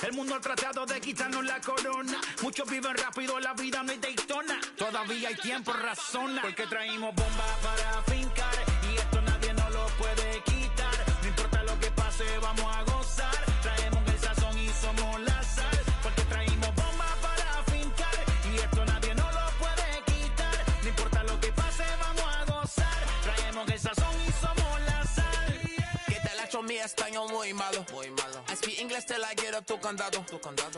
El mundo ha tratado de quitarnos la corona. Muchos viven rápido, la vida no es Daytona. Todavía hay tiempo, razona. Porque traímos bombas para fincar. Y esto nadie nos lo puede quitar. No importa lo que pase, vamos a gozar. Traemos el sazón y somos la sal. Porque traímos bombas para fincar. Y esto nadie nos lo puede quitar. No importa lo que pase, vamos a gozar. Traemos el sazón y somos la sal. Que te la mi español muy malo. I speak English till I get up tu condado.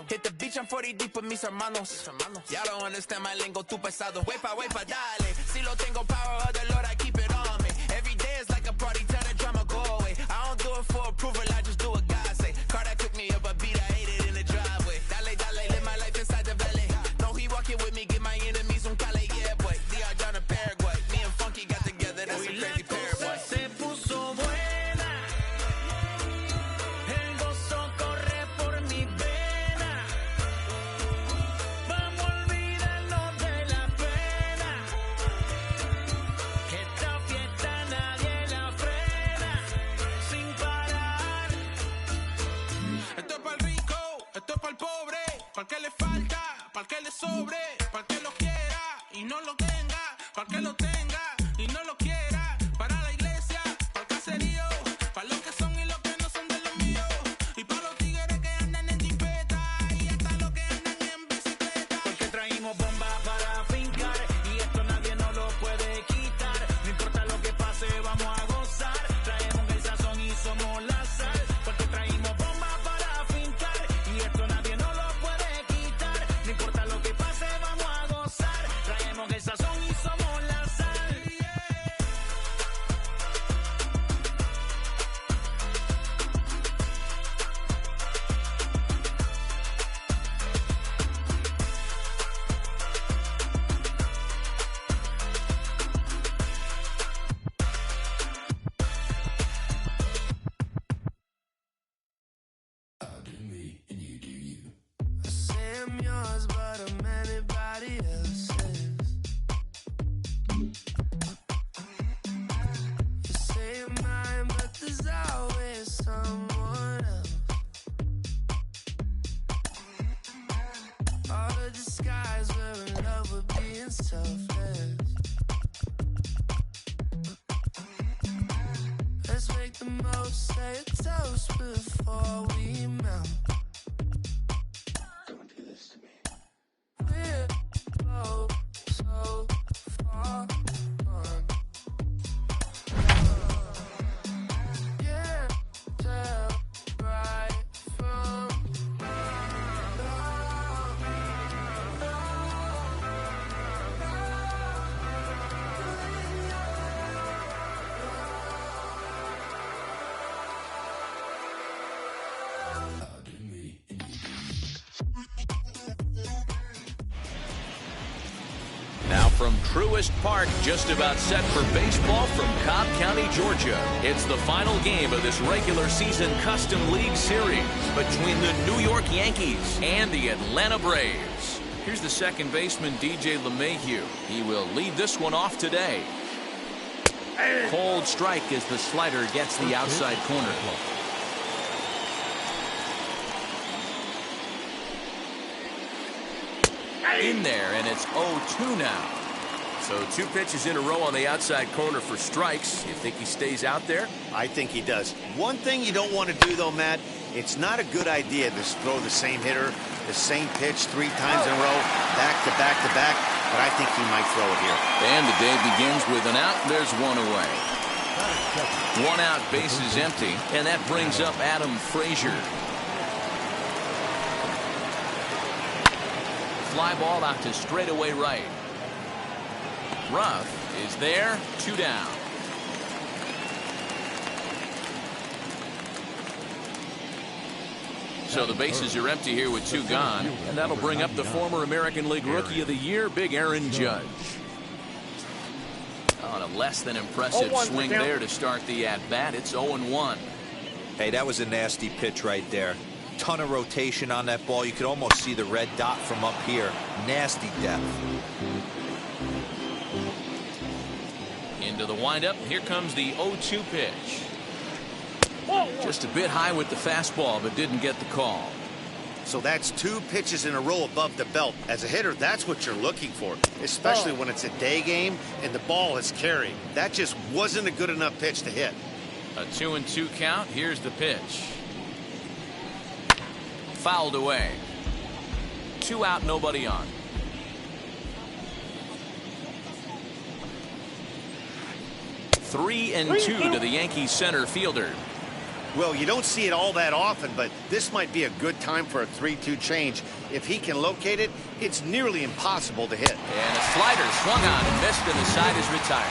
Hit the beach, I'm 40 deep with mis hermanos. Y'all don't understand my lingo, tu pesado. Wepa, dale. Si lo tengo power of the Lord, I keep it on me. Every day is like a party, tell the drama go away. I don't do it for approval, I just do what God say. Car that took me up a beat, I ate it in the driveway. Dale, live my life inside the valley. No, he walking with me, give my enemies un cale, yeah, boy. DR down to Paraguay. Me and Funky got together, that's a crazy pair, boy. Se puso buena. El gozo corre por mi vena. Vamos a olvidarnos de la pena. Que esta fiesta nadie la frena. Sin parar. Esto es para el rico, esto es para el pobre. Para el que le falta, para el que le sobre. Para el que lo quiera y no lo tenga. Para el que lo tenga y no lo quiera. Para la iglesia, para el caserío. Para los que son y los que no son de los míos. Y para los tigres que andan en jipeta. Y hasta los que andan en bicicleta. Porque traímos bombas para fincar. Y esto nadie nos lo puede quitar. No importa lo que pase, vamos a gozar. Traemos el sazón y somos la sal. Porque traímos bombas para fincar. Y esto nadie nos lo puede quitar. No importa lo que pase, vamos a gozar. Traemos el sazón y somos la sal. Say I'm yours, but I'm anybody else's. You say I'm mine, but there's always someone else. All the disguise, we're in love with being selfless. Let's make the most, say a toast before we melt. We're both so far gone. Can't tell right from Now from Truist Park, just about set for baseball from Cobb County, Georgia. It's the final game of this regular season Custom League Series between the New York Yankees and the Atlanta Braves. Here's the second baseman, DJ LeMahieu. He will lead this one off today. Cold strike as the slider gets the outside corner. In there, and it's 0-2 now. So 2 pitches in a row on the outside corner for strikes. You think he stays out there? I think he does. One thing you don't want to do, though, Matt, it's not a good idea to throw the same hitter, the same pitch 3 times in a row, back to back to back, but I think he might throw it here. And the day begins with an out. There's one away. 1 out, bases empty, and that brings up Adam Frazier. Fly ball out to straightaway right. Ruff is there, 2 down. So the bases are empty here with 2 gone, and that'll bring up the former American League Rookie of the Year, Big Aaron Judge. On a less than impressive swing there to start the at-bat. It's 0-1. Hey, that was a nasty pitch right there. Ton of rotation on that ball. You could almost see the red dot from up here. Nasty depth. Into the windup. Here comes the 0-2 pitch. Just a bit high with the fastball, but didn't get the call. So that's 2 pitches in a row above the belt. As a hitter, that's what you're looking for, especially when it's a day game and the ball is carrying. That just wasn't a good enough pitch to hit. A 2-2 count. Here's the pitch. Fouled away. 2 out, nobody on. Three and 2 to the Yankees center fielder. Well, you don't see it all that often, but this might be a good time for a 3-2 change. If he can locate it, it's nearly impossible to hit. And a slider swung on and missed, and the side is retired.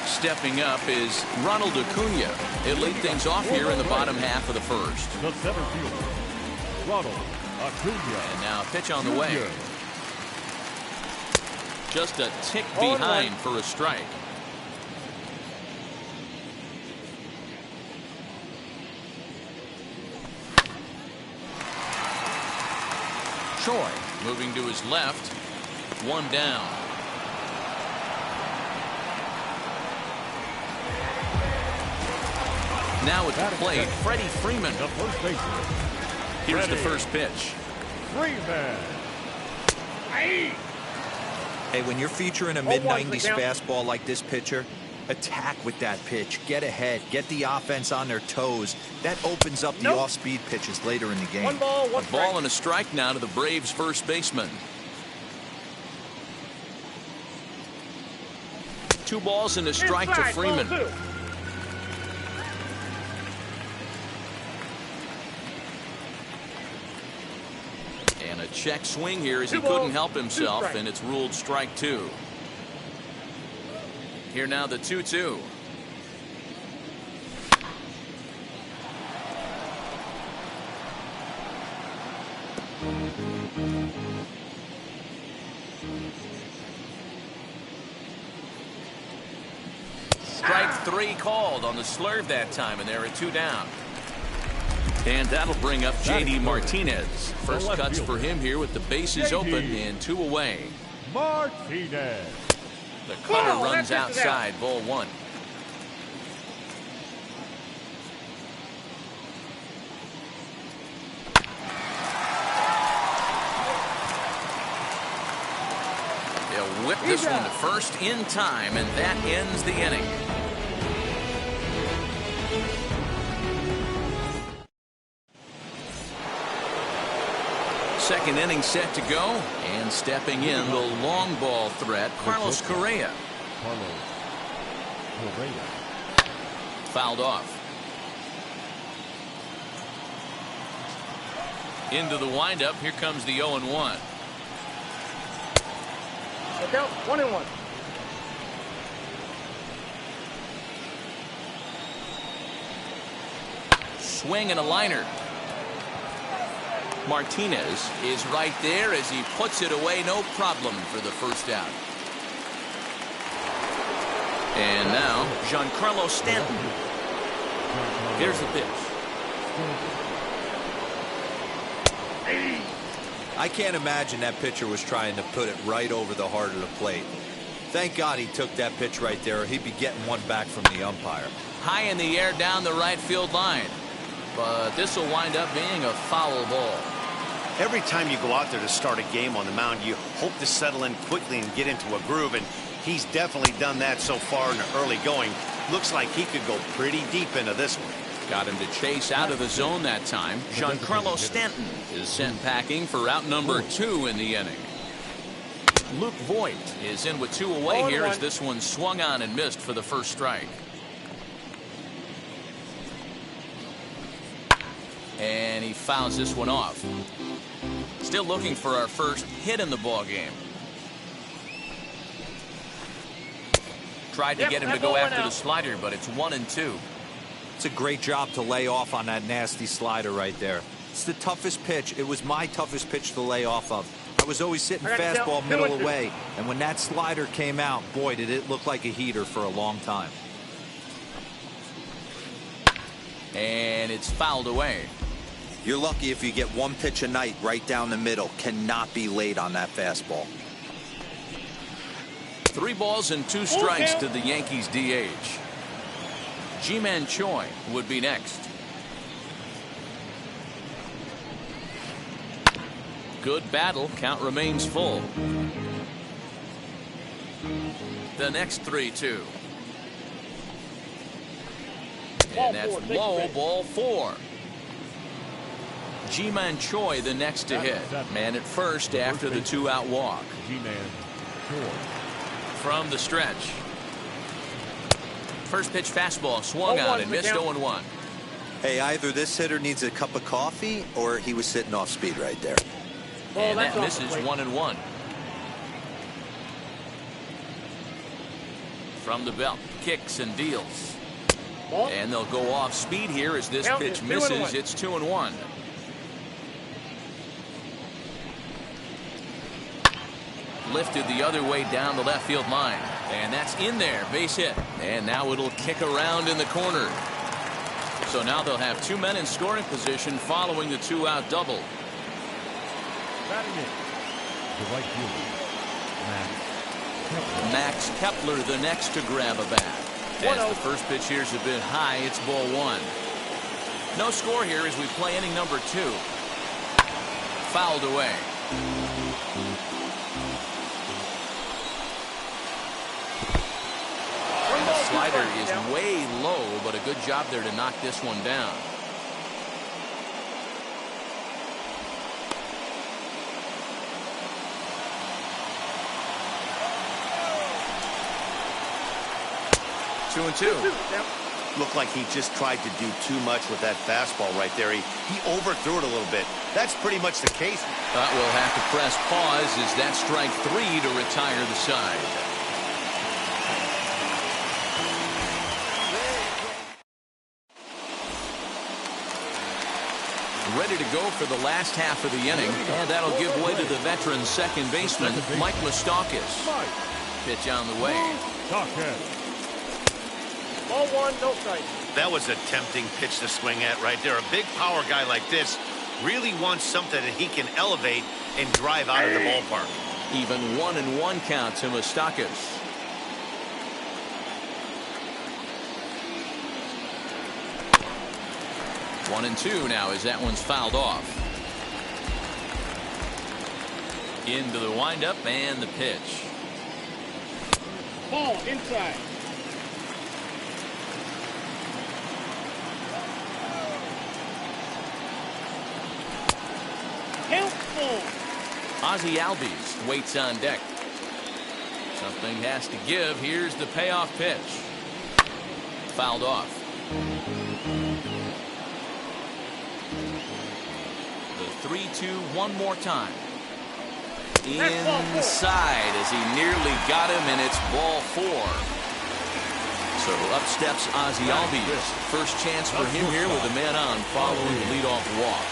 Stepping up is Ronald Acuna. He'll lead things off here in the bottom half of the first. The center fielder, Ronald Acuna. And now pitch on the way. Just a tick behind for a strike. Choi moving to his left. 1 down. Now at the plate, Freddie Freeman. The first baseman. Here's the first pitch. Freeman. Hey, when you're featuring a mid-90s fastball like this pitcher, attack with that pitch. Get ahead. Get the offense on their toes. That opens up the off-speed pitches later in the game. One ball, one strike. Ball and a strike now to the Braves' first baseman. 2 balls and a strike to Freeman. And a check swing here as he couldn't help himself, and it's ruled strike 2. Here now the 2-2. Strike 3 called on the slurve that time, and there are 2 down. And that'll bring up J.D. Martinez. First cuts for him here with the bases open and 2 away. Martinez. The cutter runs outside, ball 1. They'll whip this one to first in time, and that ends the inning. Second inning set to go, and stepping in the long ball threat, Carlos Correa. Fouled off. Into the windup, here comes the 0-1. Look out, 1-1. Swing and a liner. Martinez is right there as he puts it away, no problem for the first out. And now Giancarlo Stanton. Here's the pitch. I can't imagine that pitcher was trying to put it right over the heart of the plate. Thank God he took that pitch right there, or he'd be getting one back from the umpire. High in the air down the right field line. But this will wind up being a foul ball. Every time you go out there to start a game on the mound, you hope to settle in quickly and get into a groove, and he's definitely done that so far in the early going. Looks like he could go pretty deep into this one. Got him to chase out of the zone that time. Giancarlo Stanton is sent packing for out number 2 in the inning. Luke Voigt is in with 2 away here as this one swung on and missed for the first strike. And he fouls this one off. Still looking for our first hit in the ball game. Tried to get him to go after the slider, but it's 1-2. It's a great job to lay off on that nasty slider right there. It's the toughest pitch. It was my toughest pitch to lay off of. I was always sitting fastball middle away, and when that slider came out, boy, did it look like a heater for a long time. And it's fouled away. You're lucky if you get one pitch a night right down the middle. Cannot be late on that fastball. 3 balls and 2 strikes to the Yankees DH. Ji-Man Choi would be next. Good battle. Count remains full. The next 3-2. And that's low, ball 4. Ji-Man Choi the next to hit. Man at first after the 2-out walk. Ji-Man Choi. From the stretch. First pitch fastball swung on and missed 0-1. Hey, either this hitter needs a cup of coffee or he was sitting off speed right there. And that misses 1-1. From the belt, kicks and deals. And they'll go off speed here as this pitch misses. It's 2-1. Lifted the other way down the left field line. And that's in there, base hit. And now it'll kick around in the corner. So now they'll have 2 men in scoring position following the 2-out double. Batting in. The right fielder, Max Kepler the next to grab a bat. As the first pitch here's a bit high, it's ball 1. No score here as we play inning number 2. Fouled away. And the slider is way low, but a good job there to knock this one down. Two and two. Looked like he just tried to do too much with that fastball right there. He overthrew it a little bit. That's pretty much the case. But we'll have to press pause as that strike 3 to retire the side. Ready to go for the last half of the inning, and that'll give way to the veteran second baseman, Mike Moustakas. Pitch on the way. Ball 1, no strike. That was a tempting pitch to swing at right there. A big power guy like this really wants something that he can elevate and drive out of the ballpark. Even 1-1 count to Moustakas. One and 2 now as that one's fouled off. Into the windup and the pitch. Ball inside. Ozzie Albies waits on deck. Something has to give. Here's the payoff pitch. Fouled off. The 3-2 one more time. Inside as he nearly got him, and it's ball 4. So up steps Ozzie Albies. First chance for him here with a man on following the leadoff walk.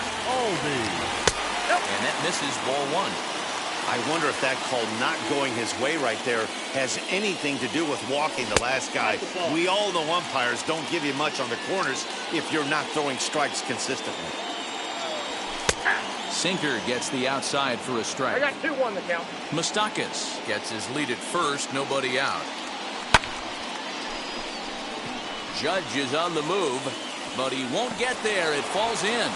And that misses ball 1. I wonder if that call not going his way right there has anything to do with walking the last guy. We all know umpires don't give you much on the corners if you're not throwing strikes consistently. Sinker gets the outside for a strike. I got 2-1 the count. Moustakas gets his lead at first, nobody out. Judge is on the move, but he won't get there. It falls in.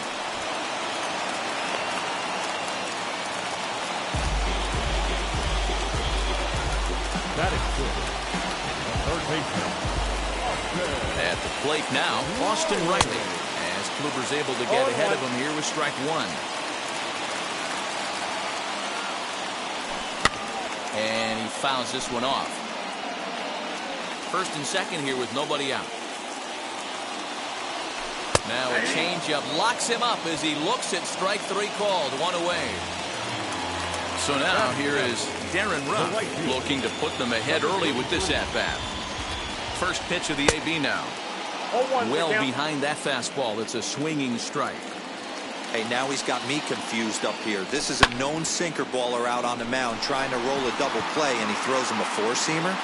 That is good. Third baseman. At the plate now, Austin Riley, as Kluber's able to get ahead of him here with strike 1. And he fouls this one off. First and second here with nobody out. Now a changeup locks him up as he looks at strike 3 called. 1 away. So now here is Darren Ruff looking to put them ahead early with this at-bat. First pitch of the AB now. Well behind that fastball. It's a swinging strike. Hey, now he's got me confused up here. This is a known sinker baller out on the mound trying to roll a double play, and he throws him a 4-seamer.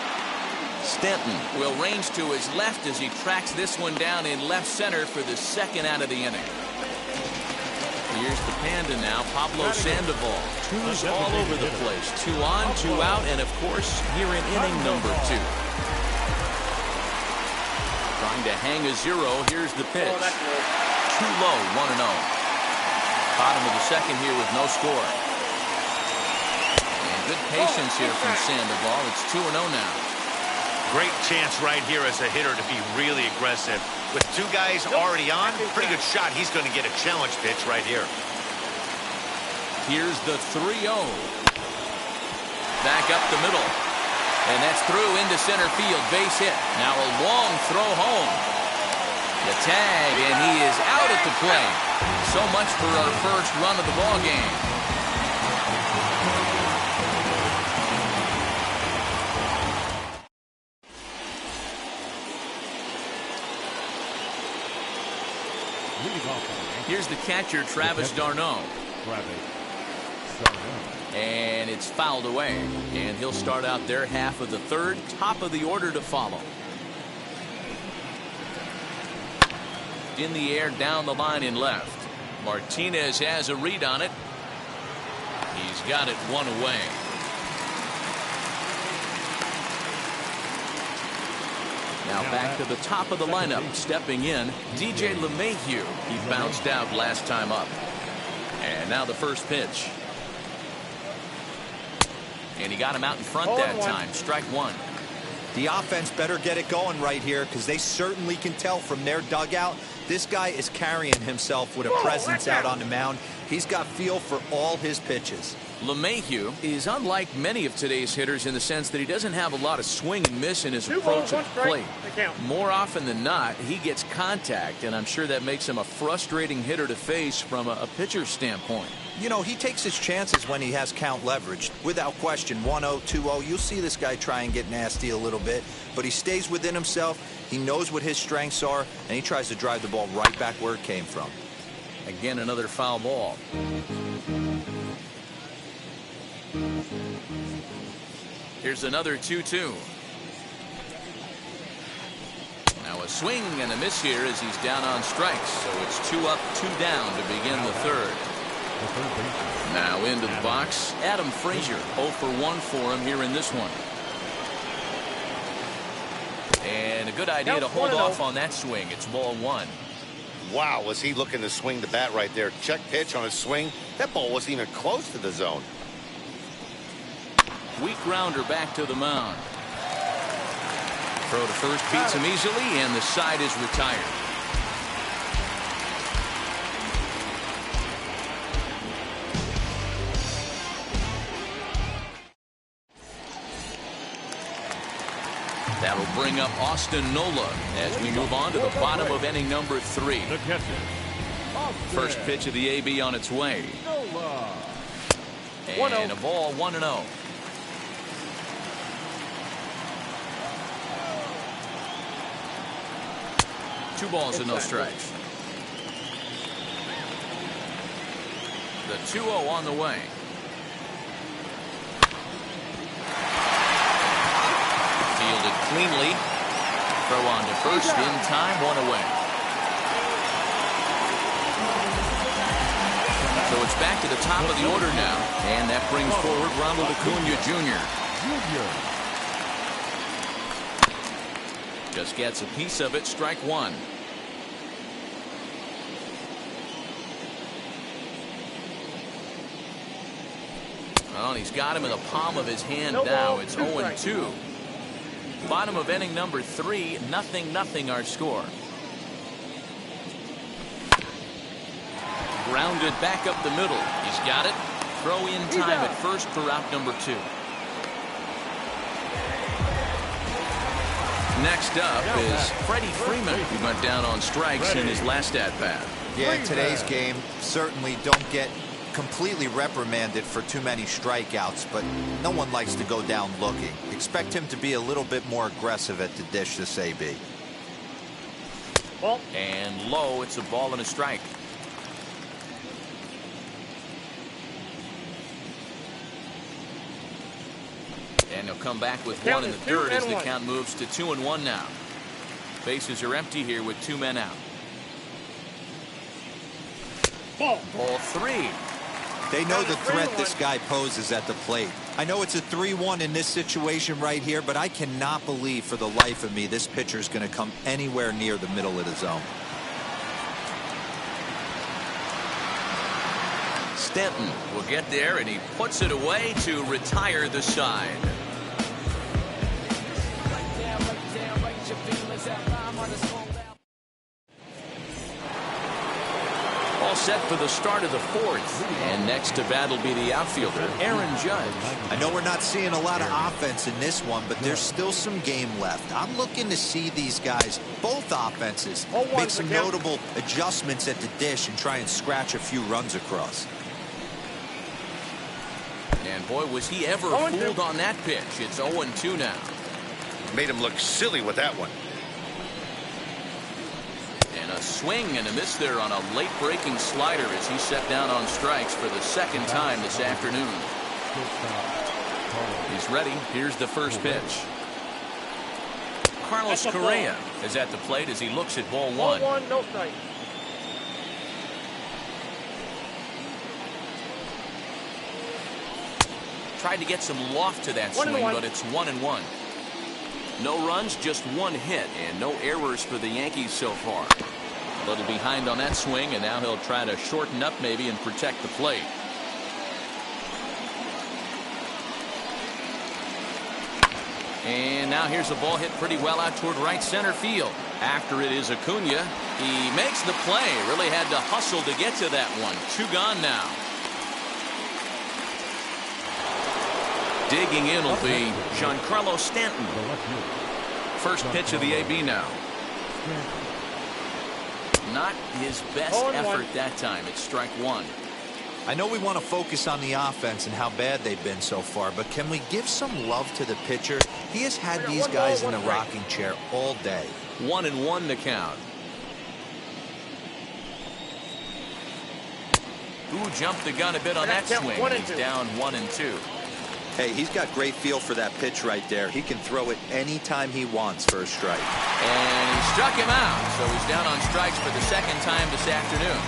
Stanton will range to his left as he tracks this one down in left center for the second out of the inning. Here's the Panda now, Pablo Sandoval. Twos all over the place. 2 on, 2 out, and of course, here in inning number 2. Trying to hang a 0. Here's the pitch. Too low, 1-0. Bottom of the second here with no score. And good patience here from Sandoval. It's 2-0 now. Great chance right here as a hitter to be really aggressive. With 2 guys already on, pretty good shot. He's going to get a challenge pitch right here. Here's the 3-0. Back up the middle. And that's through into center field. Base hit. Now a long throw home. The tag, and he is out at the plate. So much for our first run of the ball game. Here's the catcher, Travis d'Arnaud. And it's fouled away. And he'll start out their half of the third. Top of the order to follow. In the air, down the line in left. Martinez has a read on it. He's got it 1 away. Now back to the top of the lineup. Stepping in, DJ LeMahieu. He bounced out last time up. And now the first pitch. And he got him out in front that time. Strike 1. The offense better get it going right here, because they certainly can tell from their dugout this guy is carrying himself with a presence out on the mound. He's got feel for all his pitches. LeMahieu is unlike many of today's hitters in the sense that he doesn't have a lot of swing and miss in his approach at the plate. More often than not, he gets contact, and I'm sure that makes him a frustrating hitter to face from a pitcher's standpoint. You know, he takes his chances when he has count leverage. Without question, 1-0, 2-0, you'll see this guy try and get nasty a little bit, but he stays within himself. He knows what his strengths are, and he tries to drive the ball right back where it came from. Again, another foul ball. Here's another 2-2. Now a swing and a miss here as he's down on strikes. So it's 2 up, 2 down to begin the third. Now into the box, Adam Frazier. 0 for 1 for him here in this one. And a good idea to hold off on that swing. It's ball 1. Wow, was he looking to swing the bat right there. Check pitch on his swing. That ball wasn't even close to the zone. Weak grounder back to the mound. Throw to first beats him easily, and the side is retired. That'll bring up Austin Nola as we move on to the bottom of inning number 3. First pitch of the AB on its way. And a ball, 1-0. Two balls and no strikes. The 2-0 on the way. Fielded cleanly. Throw on to first in time, 1 away. So it's back to the top of the order now. And that brings forward Ronald Acuna Jr. Just gets a piece of it, strike 1. Well, he's got him in the palm of his hand now. It's 0-2. Bottom of inning number 3, 0-0 our score. Grounded back up the middle. He's got it. Throw in time at first for out number 2. Next up is Freddie Freeman, who went down on strikes in his last at-bat. Yeah, in today's game, certainly don't get completely reprimanded for too many strikeouts, but no one likes to go down looking. Expect him to be a little bit more aggressive at the dish this AB. And low, it's a ball and a strike. And he'll come back with 1 in the third as the count moves to 2-1 now. Bases are empty here with 2 men out. Ball. Ball 3. They know the threat this guy poses at the plate. I know it's a 3-1 in this situation right here, but I cannot believe for the life of me this pitcher is going to come anywhere near the middle of the zone. Stanton will get there, and he puts it away to retire the side. All set for the start of the 4th. And next to bat will be the outfielder, Aaron Judge. I know we're not seeing a lot of offense in this one, but there's still some game left. I'm looking to see these guys, both offenses, make some notable adjustments at the dish and try and scratch a few runs across. And boy, was he ever fooled on that pitch. It's 0-2 now. Made him look silly with that one. And a swing and a miss there on a late breaking slider as he set down on strikes for the second time this afternoon. He's ready. Here's the first pitch. Carlos Correa is at the plate as he looks at ball 1. Ball 1, no strike. Tried to get some loft to that swing, but it's 1-1. No runs, just 1 hit, and no errors for the Yankees so far. A little behind on that swing, and now he'll try to shorten up maybe and protect the plate. And now here's a ball hit pretty well out toward right center field. After it is Acuna. He makes the play. Really had to hustle to get to that one. 2 gone now. Digging in will be Giancarlo Stanton. First pitch of the AB now. Not his best effort that time. It's strike 1. I know we want to focus on the offense and how bad they've been so far, but can we give some love to the pitcher? He has had these guys in the rocking chair all day. 1-1 the count. Who jumped the gun a bit on that swing? He's down 1-2. Hey, he's got great feel for that pitch right there. He can throw it anytime he wants for a strike. And he struck him out, so he's down on strikes for the second time this afternoon.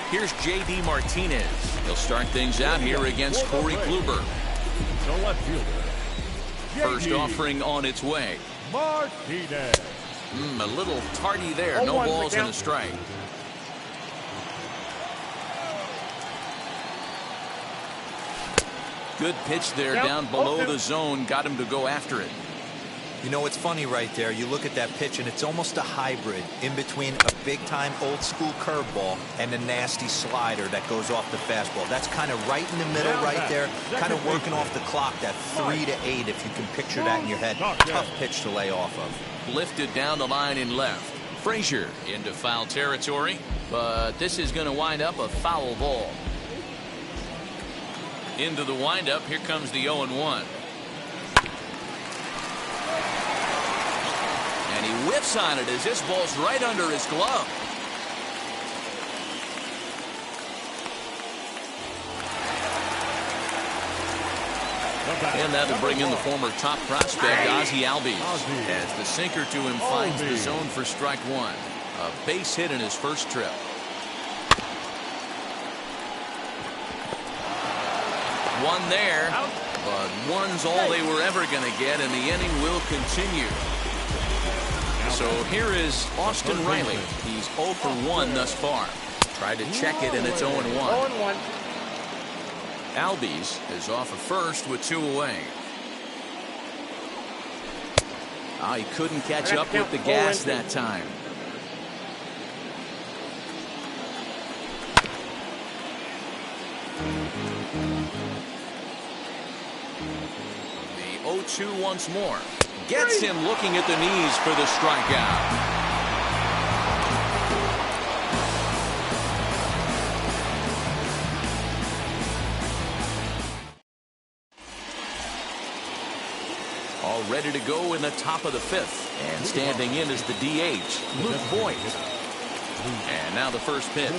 Here's J.D. Martinez. He'll start things out here against Corey Kluber. The left fielder, First offering on its way. Martinez. A little tardy there. No balls and a strike. Good pitch there down below the zone. Got him to go after it. You know, it's funny right there. You look at that pitch, and it's almost a hybrid in between a big-time old-school curveball and a nasty slider that goes off the fastball. That's kind of right in the middle right there, kind of working off the clock, that 3 to 8, if you can picture that in your head. Tough pitch to lay off of. Lifted down the line in left. Frazier into foul territory, but this is going to wind up a foul ball. Into the windup, here comes the 0-1. And he whiffs on it as this ball's right under his glove. And that'll bring in the former top prospect, Ozzie Albies, as the sinker to him finds the zone for strike 1. A base hit in his first trip. One there, but one's all they were ever going to get, and the inning will continue. So here is Austin Riley. He's 0 for 1 thus far. Tried to check it, and it's 0-1. Albies is off of first with 2 away. He couldn't catch up with the gas that time. The 0-2 once more. Gets him looking at the knees for the strikeout. All ready to go in the top of the 5th. And standing in is the DH, Luke Voigt. And now the first pitch.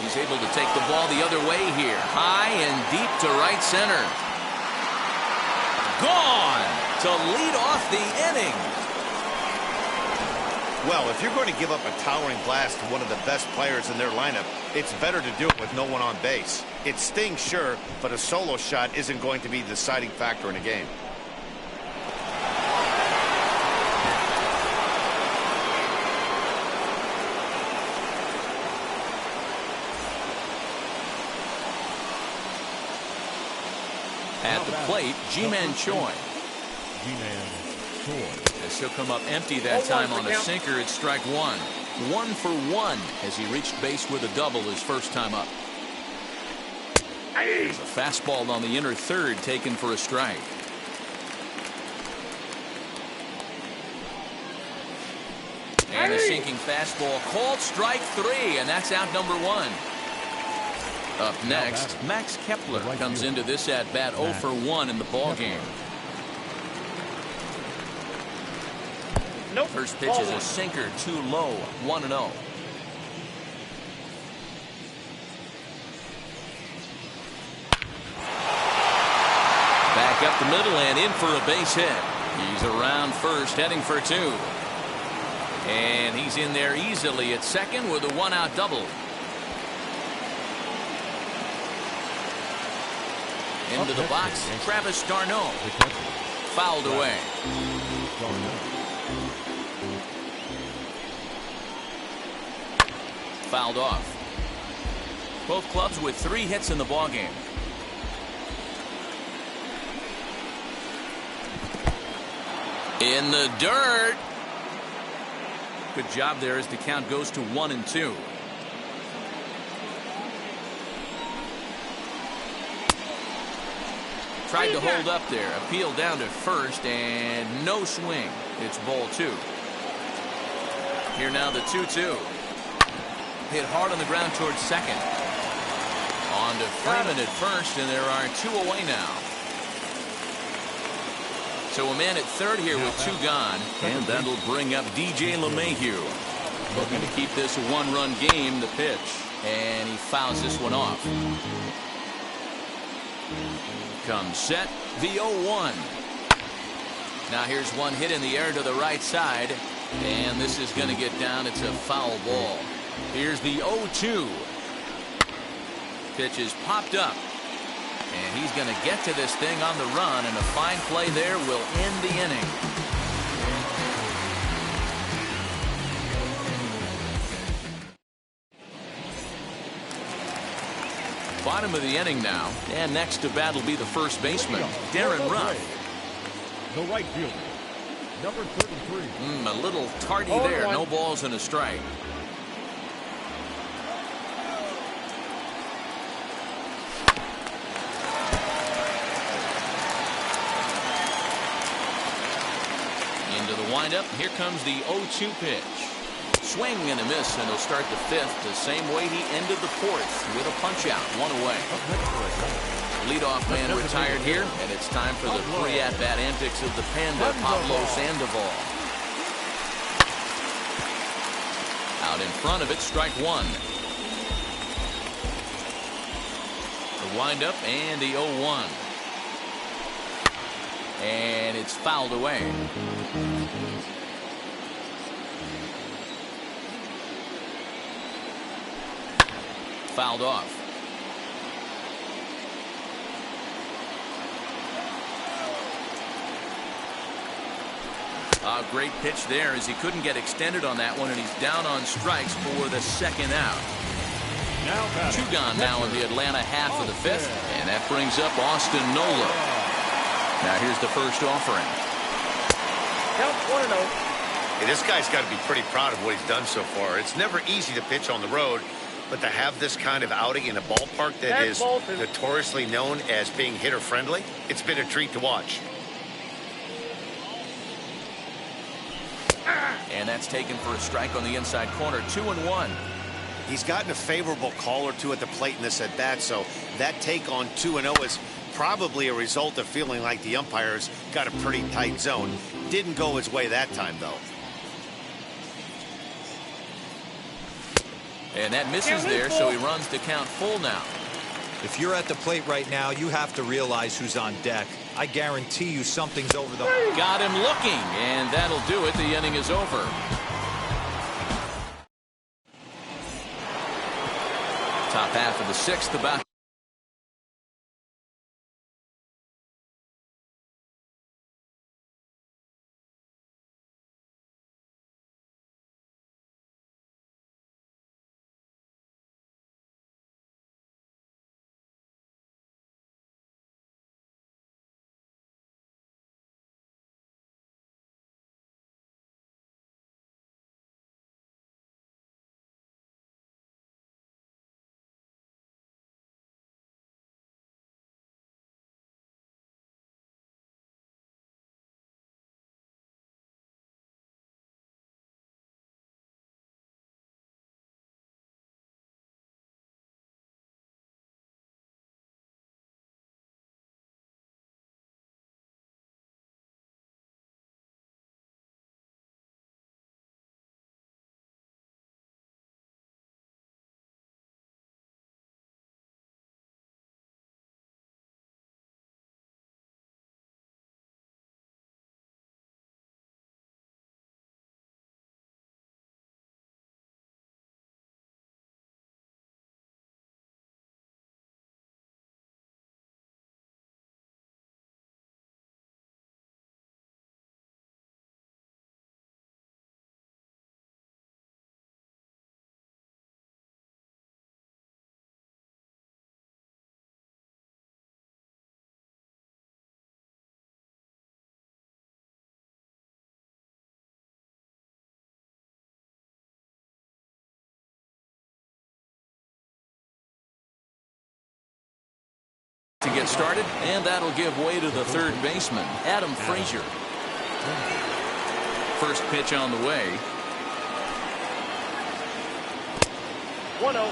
He's able to take the ball the other way here. High and deep to right center. Gone! to lead off the inning. Well, if you're going to give up a towering blast to one of the best players in their lineup, it's better to do it with no one on base. It stings, sure, but a solo shot isn't going to be the deciding factor in a game. At the plate, Ji-Man Choi. Ji-Man Choi. As he'll come up empty that time on a sinker, it's strike one. 1 for 1 as he reached base with a double his first time up. There's a fastball on the inner third taken for a strike. And a sinking fastball called strike 3, and that's out number 1. Up next, Max Kepler comes into this at bat 0 for 1 in the ball game. Nope. First pitch is a sinker, too low, 1-0. Back up the middle and in for a base hit. He's around first, heading for 2. And he's in there easily at second with a 1-out double. Into the box, Travis d'Arnaud. Fouled away. Fouled off. Both clubs with 3 hits in the ballgame. In the dirt. Good job there as the count goes to 1-2. Tried to hold up there. Appeal down to first and no swing. It's ball 2. Here now the 2-2. Hit hard on the ground towards second. On to Freeman at first, and there are 2 away now. So a man at third here with 2 gone, and that'll bring up DJ LeMahieu. Looking to keep this a 1-run game. The pitch, and he fouls this one off. Comes set, the 0-1. Now here's one hit in the air to the right side, and this is going to get down. It's a foul ball. Here's the 0-2. Pitch is popped up, and he's going to get to this thing on the run, and a fine play there will end the inning. Bottom of the inning now, and next to bat will be the first baseman, Darren Ruff. The right fielder, number 33. A little tardy there. No balls and a strike. Into the windup. Here comes the 0-2 pitch. Swing and a miss, and he'll start the 5th the same way he ended the 4th with a punch out, 1 away. Leadoff man retired here, and it's time for the pre-at-bat antics of the Panda, Pablo Sandoval. Out in front of it, strike 1. The windup and the 0-1. And it's fouled away. Fouled off. A great pitch there as he couldn't get extended on that one, and he's down on strikes for the 2nd out. 2 gone now in the Atlanta half of the 5th, and that brings up Austin Nola. Now here's the first offering. Count 1-0. Hey, this guy's got to be pretty proud of what he's done so far. It's never easy to pitch on the road, but to have this kind of outing in a ballpark that is notoriously known as being hitter-friendly, it's been a treat to watch. And that's taken for a strike on the inside corner. 2-1. He's gotten a favorable call or 2 at the plate in this at-bat, so that take on 2-0 is probably a result of feeling like the umpires got a pretty tight zone. Didn't go his way that time, though. And that misses there, so he runs to count full now. If you're at the plate right now, you have to realize who's on deck. I guarantee you something's over the... Got him looking, and that'll do it. The inning is over. Top half of the sixth about... to get started, and that'll give way to the third baseman, Adam Frazier. First pitch on the way. 1-0.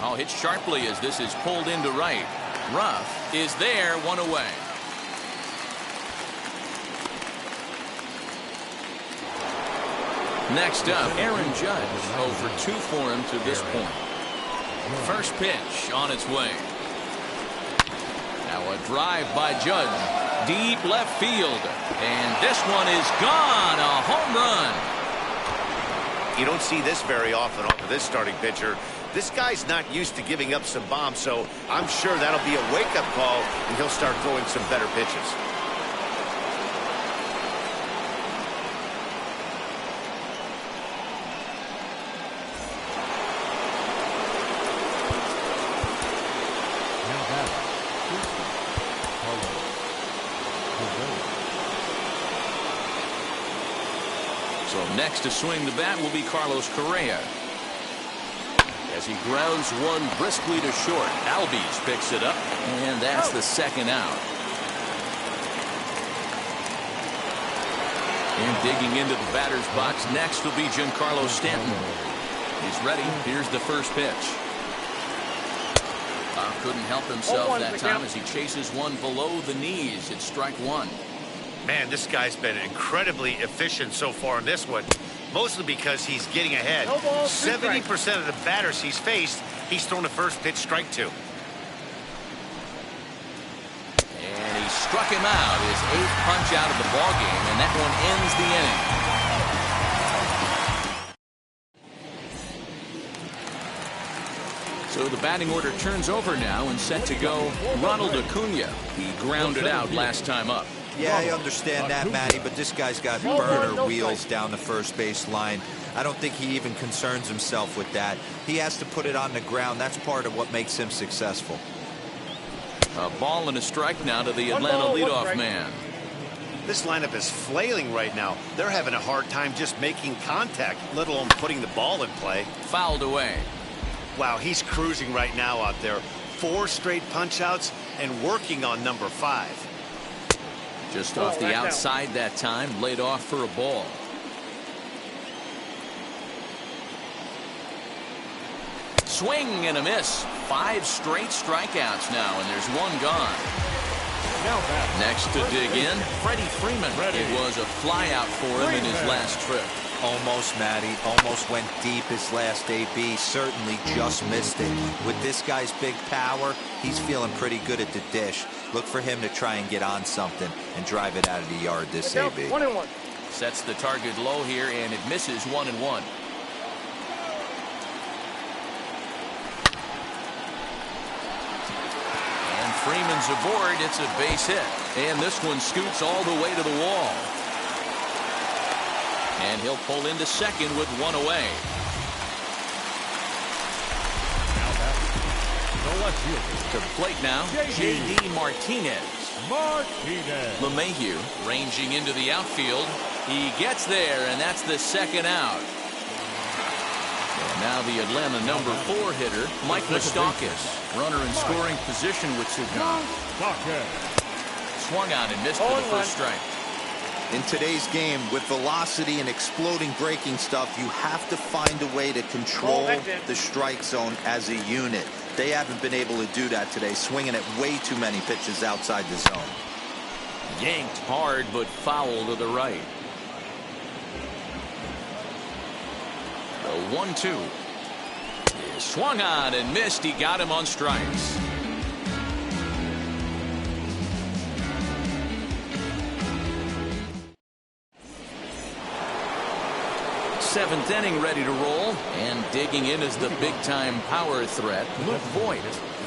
I'll hit sharply as this is pulled into right. Ruff is there, one away. Next up, Aaron Judge. 0 for 2 for him to this point. First pitch on its way. Now a drive by Judge. Deep left field. And this one is gone. A home run. You don't see this very often off of this starting pitcher. This guy's not used to giving up some bombs, so I'm sure that'll be a wake-up call, and he'll start throwing some better pitches. So next to swing the bat will be Carlos Correa. As he grounds one briskly to short. Albies picks it up, and that's the second out. And digging into the batter's box next will be Giancarlo Stanton. He's ready. Here's the first pitch. Couldn't help himself that time as he chases one below the knees. It's strike one. Man, this guy's been incredibly efficient so far in this one, mostly because he's getting ahead. 70% of the batters he's faced, he's thrown the first pitch strike to. And he struck him out, his 8th punch out of the ballgame, and that one ends the inning. So the batting order turns over now and set to go Ronald Acuna. He grounded out last time up. Yeah, I understand that, Matty, but this guy's got burner wheels down the first base line. I don't think he even concerns himself with that. He has to put it on the ground. That's part of what makes him successful. A ball and a strike now to the Atlanta leadoff man. This lineup is flailing right now. They're having a hard time just making contact, let alone putting the ball in play. Fouled away. Wow, he's cruising right now out there. 4 straight punch-outs and working on number 5. Just off the outside that time, laid off for a ball. Swing and a miss. 5 straight strikeouts now, and there's one gone. Next to dig in, Freddie Freeman. It was a flyout for him in his last trip. Almost, Matty. Almost went deep his last AB. Certainly just missed it. With this guy's big power, he's feeling pretty good at the dish. Look for him to try and get on something and drive it out of the yard this AB. 1-1. Sets the target low here, and it misses 1-1. And Freeman's aboard. It's a base hit. And this one scoots all the way to the wall. And he'll pull into second with one away. Now back, the left fielder. To the plate now, J.D. Martinez. LeMahieu ranging into the outfield. He gets there, and that's the second out. And now the Atlanta number 4 hitter, Mike Moustakas. Runner in scoring position with two counts. Swung out and missed for the first strike. In today's game, with velocity and exploding breaking stuff, you have to find a way to control the strike zone as a unit. They haven't been able to do that today, swinging at way too many pitches outside the zone. Yanked hard, but foul to the right. The 1-2. Swung on and missed. He got him on strikes. Seventh inning ready to roll, and digging in is the big-time power threat, Luke Voigt.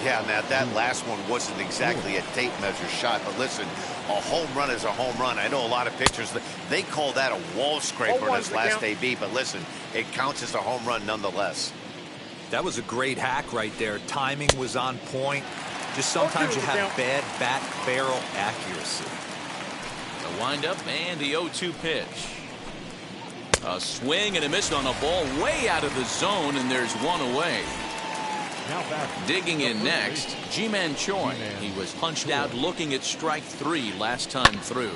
Yeah, now that last one wasn't exactly a tape measure shot, but listen, a home run is a home run. I know a lot of pitchers, they call that a wall scraper in his last AB, but listen, it counts as a home run nonetheless. That was a great hack right there. Timing was on point. Just sometimes you have bad bat barrel accuracy. The windup and the 0-2 pitch. A swing and a miss on a ball way out of the zone, and there's one away. Digging in next, Ji-Man Choi. He was punched out looking at strike 3 last time through.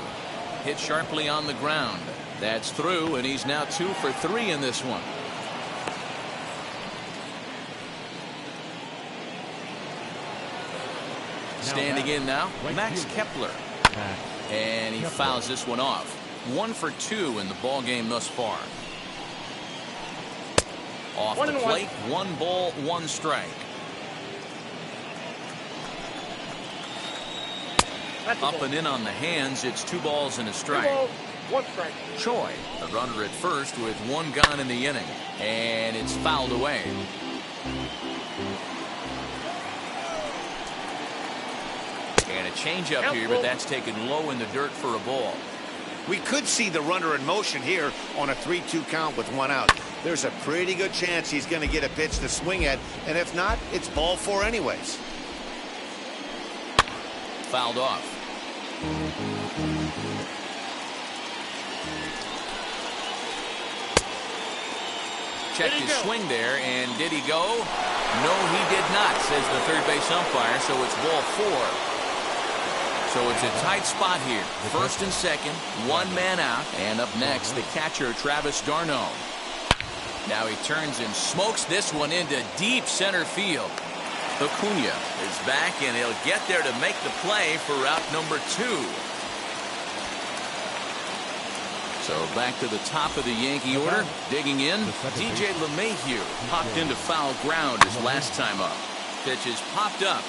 Hit sharply on the ground. That's through, and he's now 2 for 3 in this one. Standing in now, Max Kepler. And he fouls this one off. 1 for 2 in the ball game thus far. Off the plate, 1 ball, 1 strike. Up and in on the hands. It's 2 balls and a strike. 2 balls, 1 strike. Choi, the runner at first with 1 gone in the inning, and it's fouled away. And a changeup here, but that's taken low in the dirt for a ball. We could see the runner in motion here on a 3-2 count with 1 out. There's a pretty good chance he's going to get a pitch to swing at, and if not, it's ball 4 anyways. Fouled off. Checked his swing there, and did he go? No, he did not, says the third base umpire, so it's ball 4. So it's a tight spot here. First and second, 1 man out. And up next, the catcher, Travis d'Arnaud. Now he turns and smokes this one into deep center field. Acuna is back, and he'll get there to make the play for route number 2. So back to the top of the Yankee order. Digging in, DJ LeMahieu popped into foul ground his last time up. Pitch is popped up.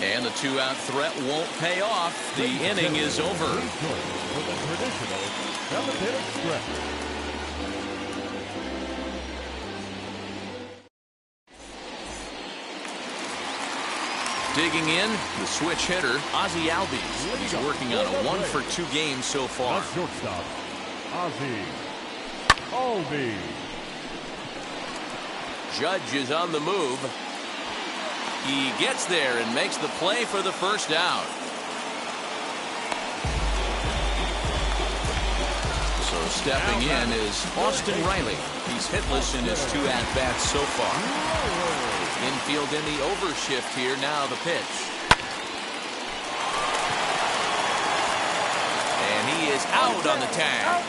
And the 2-out threat won't pay off. The inning is over. Digging in, the switch hitter, Ozzie Albies. He's working on a 1 for 2 game so far. Shortstop, Ozzie Albies. Judge is on the move. He gets there and makes the play for the first out. So stepping in is Austin Riley. He's hitless in his 2 at-bats so far. Infield in the overshift here. Now the pitch. And he is out on the tag.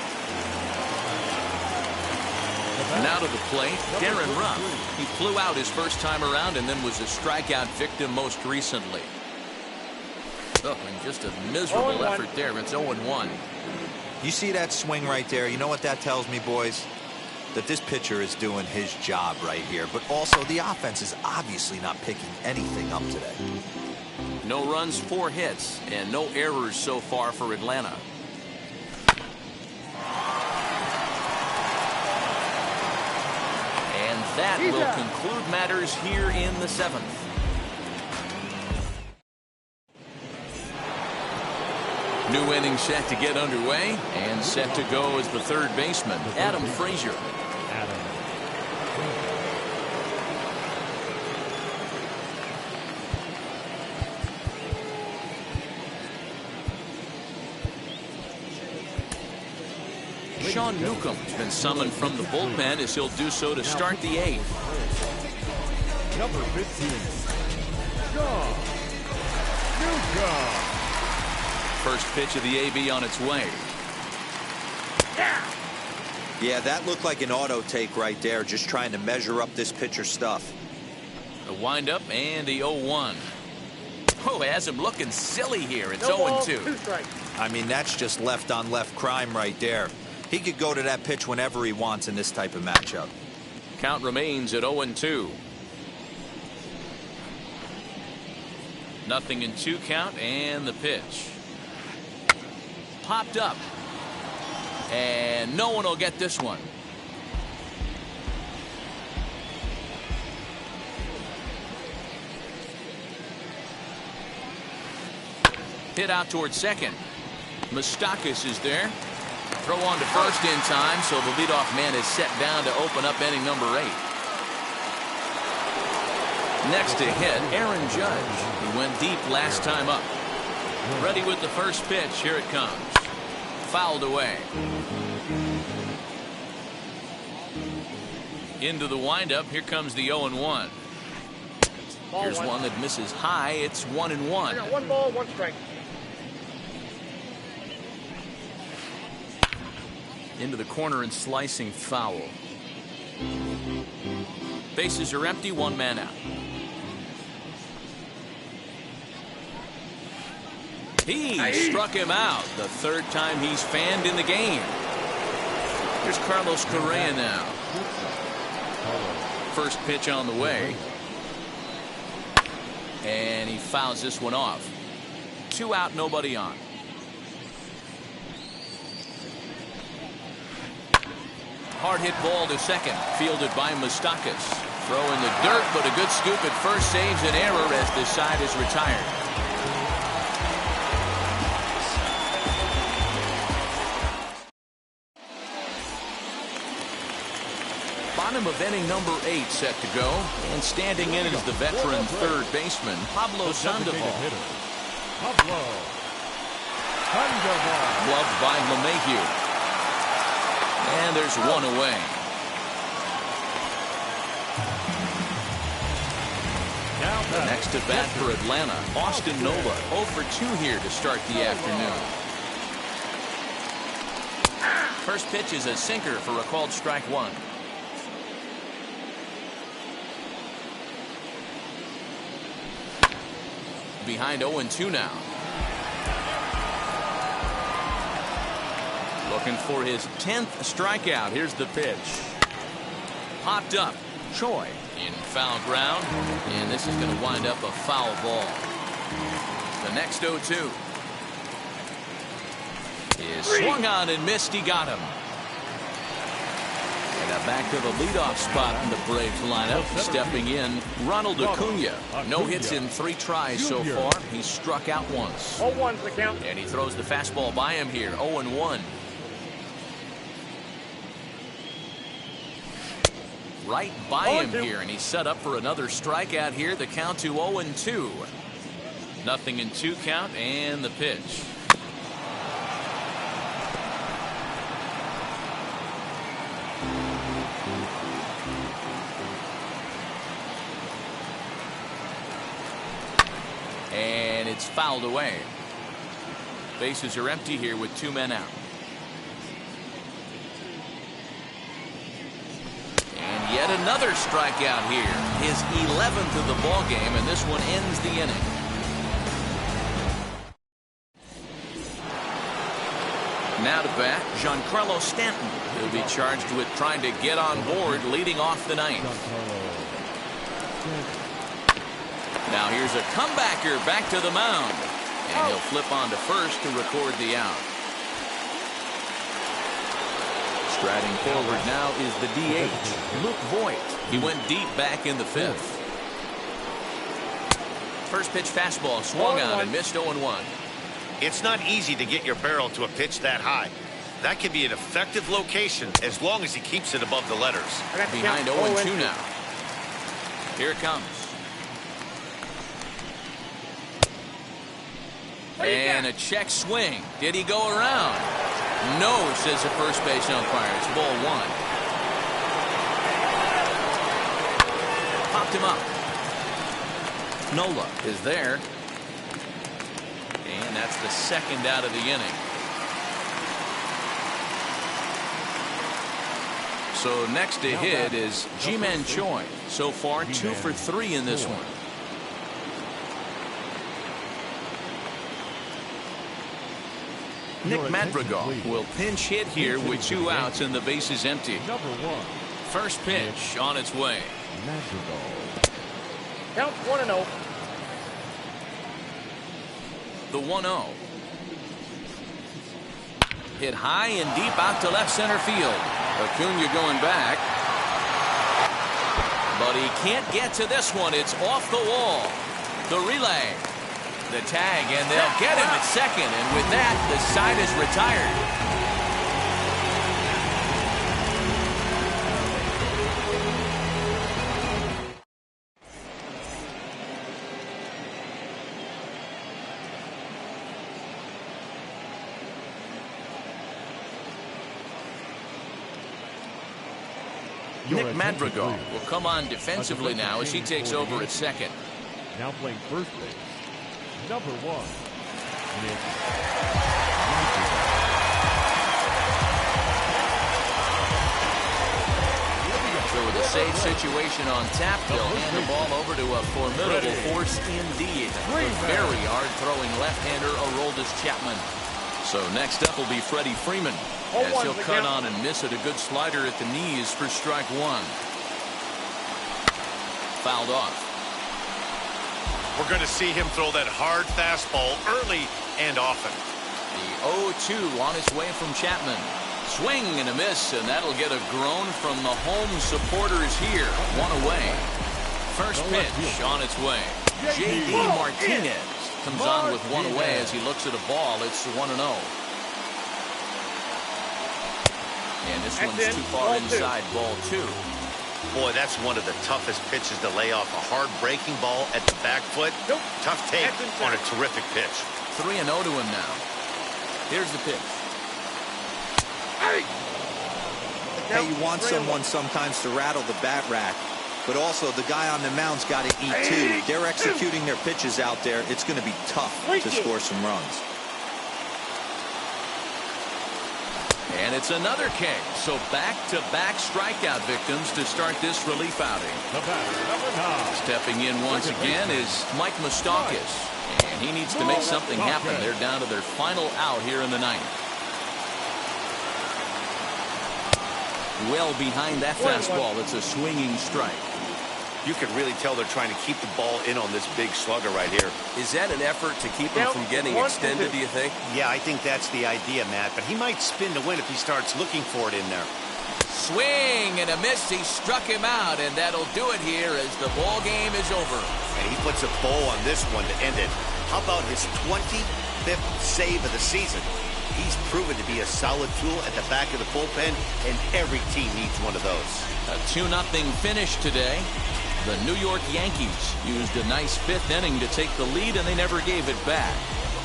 Now to the plate, Darren Ruff. He flew out his first time around and then was a strikeout victim most recently. Oh, and just a miserable effort there. It's 0-1. You see that swing right there? You know what that tells me, boys? That this pitcher is doing his job right here. But also, the offense is obviously not picking anything up today. No runs, 4 hits, and no errors so far for Atlanta. And that will conclude matters here in the 7th. New inning set to get underway, and set to go as the third baseman, Adam Frazier. Sean Newcomb's been summoned from the bullpen as he'll do so to start the 8th. Number 15, Sean Newcomb. First pitch of the AB on its way. Yeah, that looked like an auto take right there, just trying to measure up this pitcher's stuff. The windup and the 0-1. Oh, has him looking silly here. It's 0-2. I mean, that's just left-on-left crime right there. He could go to that pitch whenever he wants in this type of matchup. Count remains at 0-2. 0-2 count, and the pitch. Popped up. And no one will get this one. Hit out towards second. Moustakas is there. Throw on to first in time, so the leadoff man is set down to open up inning number 8. Next to hit, Aaron Judge, who went deep last time up. Ready with the first pitch. Here it comes. Fouled away. Into the windup. Here comes the 0-1. Here's one that misses high. It's 1-1. 1 ball, 1 strike. Into the corner and slicing foul. Bases are empty, 1 man out. He struck him out. The 3rd time he's fanned in the game. Here's Carlos Correa now. First pitch on the way. And he fouls this one off. 2 out, nobody on. Hard hit ball to second. Fielded by Moustakas. Throw in the dirt, but a good scoop at first saves an error as this side is retired. Bottom of inning number 8 set to go, and standing in is the veteran third baseman Pablo Sandoval. Pablo Sandoval. Gloved by LeMahieu. And there's 1 away. The next at bat for Atlanta, Austin Nola, 0 for 2 here to start the afternoon. First pitch is a sinker for a called strike 1. Behind 0-2 now. Looking for his 10th strikeout. Here's the pitch. Popped up. Choi in foul ground. And this is going to wind up a foul ball. The next 0-2 is swung on and missed. He got him. And now back to the leadoff spot in the Braves lineup. Stepping in, Ronald Acuna. No hits in 3 tries so far. He's struck out once. 0-1's the count. And he throws the fastball by him here. 0-1. Right by him here, and he's set up for another strikeout here. The count to 0-2. 0-2 count, and the pitch. And it's fouled away. Bases are empty here with 2 men out. And yet another strikeout here. His 11th of the ball game, and this one ends the inning. Now to bat, Giancarlo Stanton. He'll be charged with trying to get on board leading off the ninth. Now here's a comebacker back to the mound. And he'll flip on to first to record the out. Striding forward now is the DH, Luke Voigt. He went deep back in the fifth. First pitch fastball swung on and missed 0-1. It's not easy to get your barrel to a pitch that high. That can be an effective location as long as he keeps it above the letters. Behind 0-2 now. Here it comes. And a check swing. Did he go around? No, says the first base umpire. It's ball one. Popped him up. Nola is there. And that's the second out of the inning. So next to hit is Ji-Man Choi. So far 2 for 3 in this one. Nick Madrigal will pinch hit here with 2 outs and the base is empty. First pitch on its way. Count 1-0. The 1-0. Hit high and deep out to left center field. Acuna going back. But he can't get to this one. It's off the wall. The relay. The tag, and they'll get him at second. And with that, the side is retired. Nick Madrigal will come on defensively now as he takes over at second. Now playing first base, number 1, Nick. So with a safe situation on tap, they'll hand the ball over to a formidable force indeed. A very hard-throwing left-hander, Aroldis Chapman. So next up will be Freddie Freeman, as he'll cut on and miss at a good slider at the knees for strike 1. Fouled off. We're going to see him throw that hard fastball early and often. The 0-2 on its way from Chapman. Swing and a miss, and that'll get a groan from the home supporters here. 1 away. First pitch on its way. J.D. Martinez comes on with 1 away as he looks at a ball. It's 1-0. And this one's too far inside, ball 2. Boy, that's one of the toughest pitches to lay off. A hard breaking ball at the back foot. Tough take on a terrific pitch. 3-0 to him now. Here's the pitch. Hey, you want someone sometimes to rattle the bat rack, but also the guy on the mound's got to eat too. They're executing their pitches out there. It's going to be tough to score some runs. And it's another K. So back-to-back strikeout victims to start this relief outing. Stepping in once again is Mike Moustakas. And he needs to make something happen. They're down to their final out here in the ninth. Well behind that fastball. It's a swinging strike. You can really tell they're trying to keep the ball in on this big slugger right here. Is that an effort to keep him from getting extended, do you think? Yeah, I think that's the idea, Matt. But he might spin to win if he starts looking for it in there. Swing and a miss. He struck him out, and that'll do it here as the ball game is over. And he puts a bow on this one to end it. How about his 25th save of the season? He's proven to be a solid tool at the back of the bullpen, and every team needs one of those. A 2-0 finish today. The New York Yankees used a nice 5th inning to take the lead, and they never gave it back.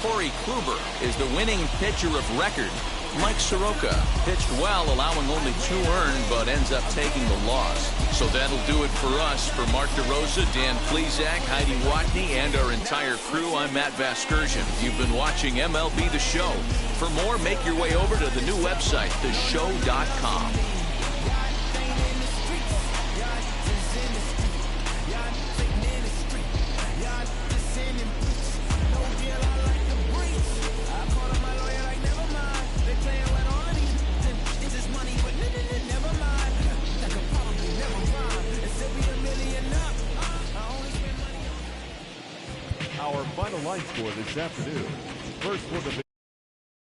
Corey Kluber is the winning pitcher of record. Mike Soroka pitched well, allowing only 2 earned, but ends up taking the loss. So that'll do it for us. For Mark DeRosa, Dan Plesac, Heidi Watney, and our entire crew, I'm Matt Vasgersian. You've been watching MLB The Show. For more, make your way over to the new website, theshow.com. Playing line score this afternoon. First for the